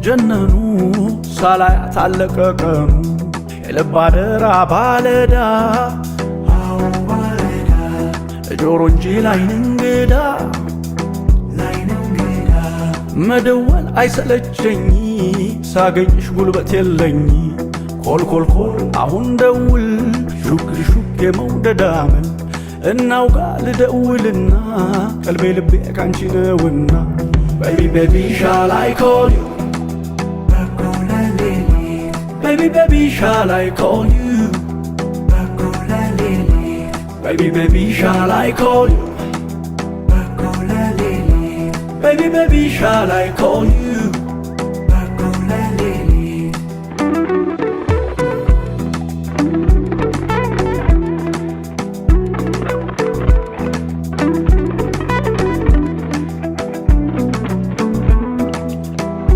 ጀነኑ ሳላያት አለቀ ቀኑ የልብ አደራ ባለዳ ጆሮ እንጂ ላይን እንግዳ መደወል አይሰለቸኝ ሳገኝሽ ጉልበት የለኝ ኮልኮልኮል አሁን ደውል ሹክ ሹክ የመውደድ አመል እናውጋ ልደውልና ቀልቤ ልቤ ካንቺ ነውና Baby baby shall I call you Baby baby shall I call you Baby baby shall I call you Baby baby shall I call you